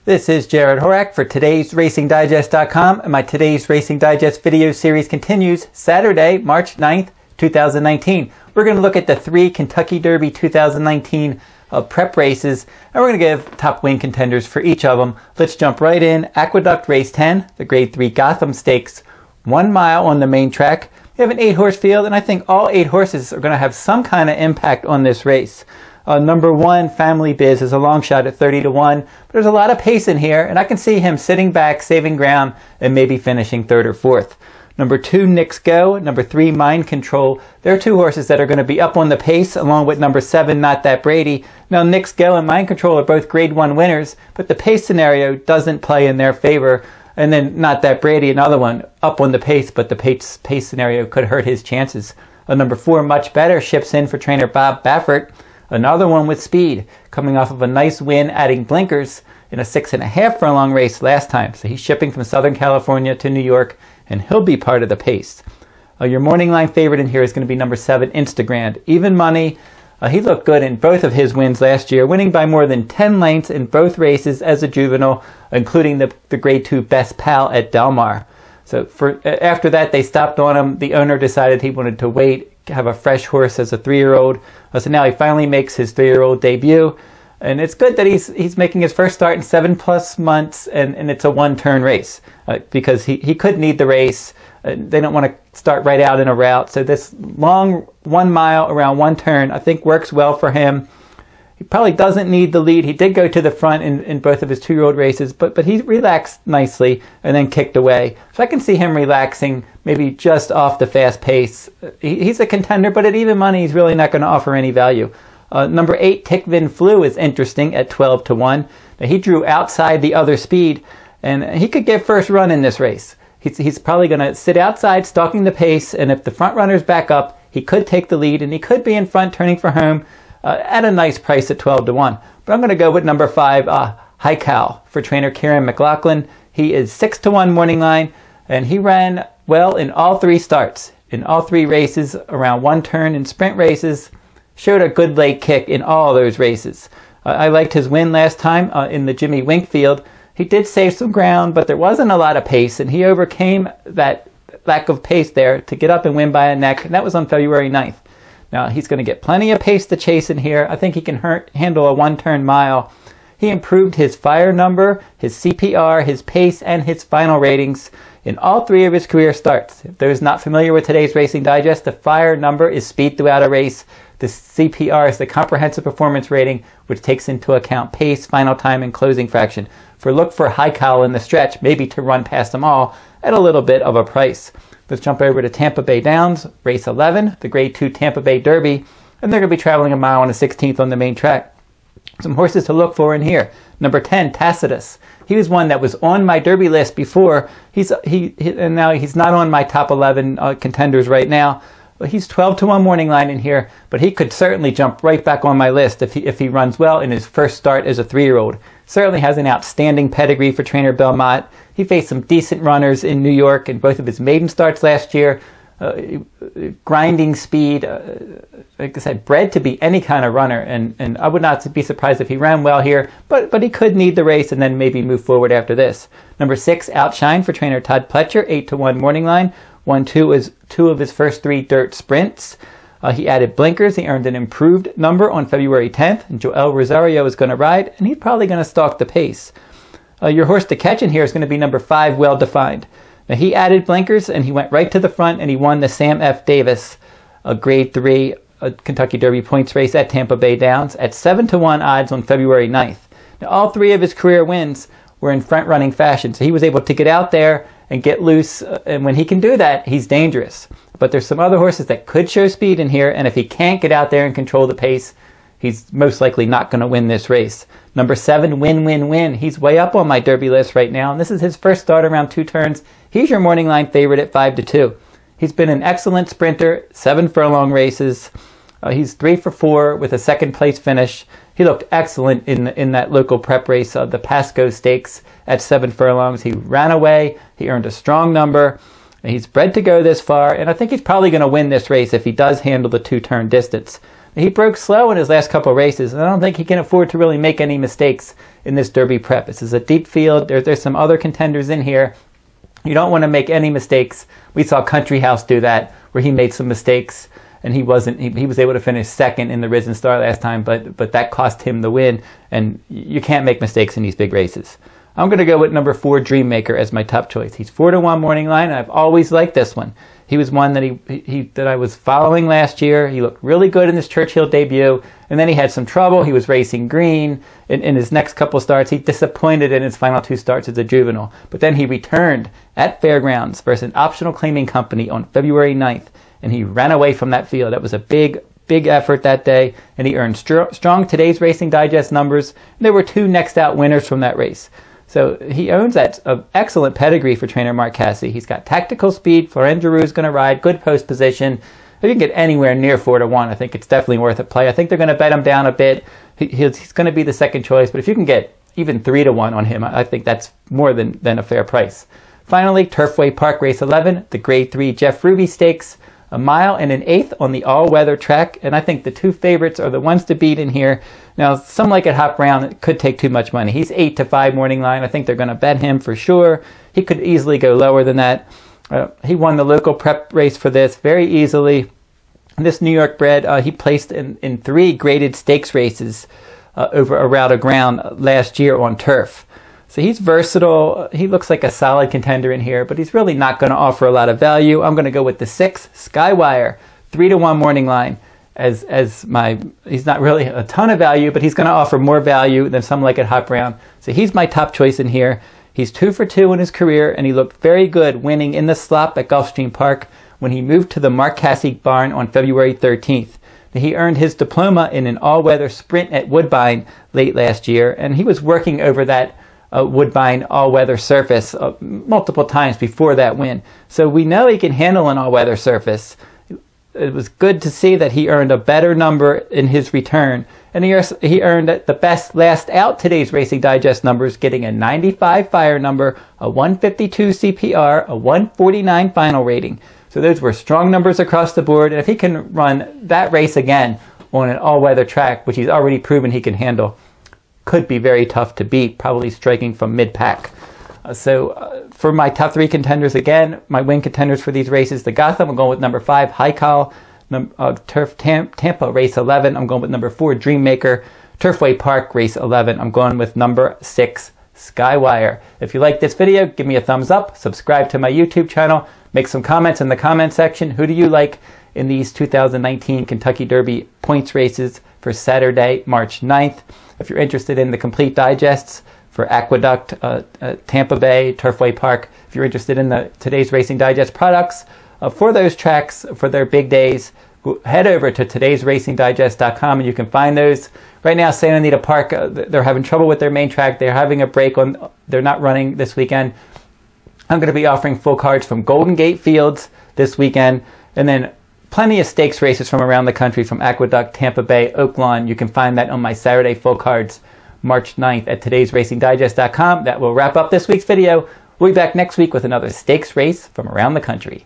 This is Jared Horak for today's RacingDigest.com, and my Today's Racing Digest video series continues Saturday, March 9th, 2019. We're going to look at the 3 Kentucky Derby 2019 prep races, and we're going to give top win contenders for each of them. Let's jump right in. Aqueduct Race 10, the Grade 3 Gotham Stakes, 1 mile on the main track. We have an 8-horse field, and I think all 8 horses are going to have some kind of impact on this race. Number 1, Family Biz, is a long shot at 30 to 1. But there's a lot of pace in here, and I can see him sitting back, saving ground, and maybe finishing 3rd or 4th. Number 2, Knicks Go. Number 3, Mind Control. They're 2 horses that are going to be up on the pace, along with number 7, Not That Brady. Now, Knicks Go and Mind Control are both Grade 1 winners, but the pace scenario doesn't play in their favor. And then Not That Brady, another one, up on the pace, but the pace scenario could hurt his chances. Number 4, Much Better, ships in for trainer Bob Baffert. Another one with speed, coming off of a nice win, adding blinkers in a 6.5 furlong race last time. So he's shipping from Southern California to New York, and he'll be part of the pace. Your morning line favorite in here is going to be number 7, Instagram. Even money. He looked good in both of his wins last year, winning by more than 10 lengths in both races as a juvenile, including the Grade 2 Best Pal at Del Mar. So after that, they stopped on him. The owner decided he wanted to wait, have a fresh horse as a 3-year-old. So now he finally makes his 3-year-old debut. And it's good that he's making his first start in 7+ months, and it's a 1-turn race because he could need the race. They don't want to start right out in a route. So this long 1 mile around 1 turn, I think, works well for him. He probably doesn't need the lead. He did go to the front in both of his 2-year-old races, but he relaxed nicely and then kicked away. So I can see him relaxing, maybe just off the fast pace. He's a contender, but at even money, he's really not going to offer any value. Number 8, Tickvin Flu, is interesting at 12 to 1. Now, he drew outside the other speed, and he could get first run in this race. He's probably going to sit outside, stalking the pace, and if the front runners back up, he could take the lead, and he could be in front, turning for home at a nice price at 12 to 1. But I'm going to go with number 5, High Cow, for trainer Kieran McLaughlin. He is 6 to 1 morning line, and he ran well in all 3 starts. In all 3 races, around 1 turn in sprint races, showed a good late kick in all those races. I liked his win last time in the Jimmy Winkfield. He did save some ground, but there wasn't a lot of pace, and he overcame that lack of pace there to get up and win by a neck, and that was on February 9th. Now, he's going to get plenty of pace to chase in here. I think he can handle a 1-turn mile. He improved his fire number, his CPR, his pace, and his final ratings in all 3 of his career starts. If those not familiar with today's Racing Digest, the fire number is speed throughout a race. The CPR is the comprehensive performance rating, which takes into account pace, final time, and closing fraction. Look for High Cow in the stretch, maybe to run past them all at a little bit of a price. Let's jump over to Tampa Bay Downs, race 11, the Grade 2 Tampa Bay Derby, and they're going to be traveling a mile and a 16th on the main track. Some horses to look for in here. Number 10, Tacitus. He was one that was on my Derby list before. And now he's not on my top 11 contenders right now. He's 12 to 1 morning line in here, but he could certainly jump right back on my list if he runs well in his first start as a 3-year-old. Certainly has an outstanding pedigree for trainer Belmont. He faced some decent runners in New York in both of his maiden starts last year. Grinding speed, like I said, bred to be any kind of runner, and I would not be surprised if he ran well here, but he could need the race and then maybe move forward after this. Number 6, Outshine, for trainer Todd Pletcher, 8 to 1 morning line. 1-2 is 2 of his first 3 dirt sprints. He added blinkers. He earned an improved number on February 10th. And Joel Rosario is going to ride, and he's probably going to stalk the pace. Your horse to catch in here is going to be number 5, Well Defined. Now, he added blinkers, and he went right to the front, and he won the Sam F. Davis Grade 3 Kentucky Derby points race at Tampa Bay Downs at 7 to 1 odds on February 9th. Now, all 3 of his career wins were in front-running fashion, so he was able to get out there and get loose, and when he can do that, he's dangerous. But there's some other horses that could show speed in here, and if he can't get out there and control the pace, he's most likely not going to win this race. Number 7, Win Win Win. He's way up on my Derby list right now, and this is his first start around 2 turns. He's your morning line favorite at 5 to 2. He's been an excellent sprinter, 7 furlong races. He's 3 for 4 with a 2nd place finish. He looked excellent in that local prep race, the Pasco Stakes at 7 furlongs. He ran away. He earned a strong number. He's bred to go this far, and I think he's probably going to win this race if he does handle the 2-turn distance. He broke slow in his last couple of races, and I don't think he can afford to really make any mistakes in this Derby prep. This is a deep field. There's some other contenders in here. You don't want to make any mistakes. We saw Country House do that, where he made some mistakes, and he was able to finish second in the Risen Star last time, but that cost him the win, and you can't make mistakes in these big races. I'm going to go with number 4, Dreammaker, as my top choice. He's 4-1 morning line, and I've always liked this one. He was one that that I was following last year. He looked really good in his Churchill debut, and then he had some trouble. He was racing green. In his next couple starts, he disappointed in his final 2 starts as a juvenile. But then he returned at Fairgrounds versus an optional claiming company on February 9th, and he ran away from that field. That was a big effort that day, and he earned strong Today's Racing Digest numbers. And there were 2 next out winners from that race. So he owns that excellent pedigree for trainer Mark Casse. He's got tactical speed. Florent Giroux's going to ride. Good post position. If you can get anywhere near 4-1, I think it's definitely worth a play. I think they're going to bet him down a bit. He's going to be the second choice. But if you can get even 3-1 on him, I think that's more than a fair price. Finally, Turfway Park Race 11, the Grade 3 Jeff Ruby Stakes. 1 mile and 1/8 on the all-weather track, and I think the 2 favorites are the ones to beat in here. Now, some like it Hop Brown, it could take too much money. He's 8-5 morning line. I think they're going to bet him for sure. He could easily go lower than that. He won the local prep race for this very easily. This New York bred, he placed in 3 graded stakes races over a route of ground last year on turf. So he's versatile. He looks like a solid contender in here, but he's really not going to offer a lot of value. I'm going to go with the 6, Skywire, 3-1 morning line. He's not really a ton of value, but he's going to offer more value than some like it Hop Brown. So he's my top choice in here. He's 2 for 2 in his career, and he looked very good winning in the slop at Gulfstream Park when he moved to the Mark Casse barn on February 13th. He earned his diploma in an all-weather sprint at Woodbine late last year, and he was working over that Woodbine all-weather surface multiple times before that win. So we know he can handle an all-weather surface. It was good to see that he earned a better number in his return. And he earned the best last out Today's Racing Digest numbers, getting a 95 fire number, a 152 CPR, a 149 final rating. So those were strong numbers across the board. And if he can run that race again on an all-weather track, which he's already proven he can handle, could be very tough to beat, probably striking from mid-pack. For my top 3 contenders, again, my win contenders for these races, the Gotham, I'm going with number 5, High Call. Turf Tampa, race 11, I'm going with number 4, Dreammaker. Turfway Park, race 11, I'm going with number 6, Skywire. If you like this video, give me a thumbs up, subscribe to my YouTube channel, make some comments in the comment section. Who do you like in these 2019 Kentucky Derby points races for Saturday, March 9th? If you're interested in the complete digests for Aqueduct, Tampa Bay, Turfway Park, if you're interested in the Today's Racing Digest products for those tracks, for their big days, head over to todaysracingdigest.com and you can find those. Right now, Santa Anita Park, they're having trouble with their main track. They're having a break they're not running this weekend. I'm going to be offering full cards from Golden Gate Fields this weekend, and then plenty of stakes races from around the country, from Aqueduct, Tampa Bay, Oaklawn. You can find that on my Saturday full cards, March 9th at todaysracingdigest.com. That will wrap up this week's video. We'll be back next week with another stakes race from around the country.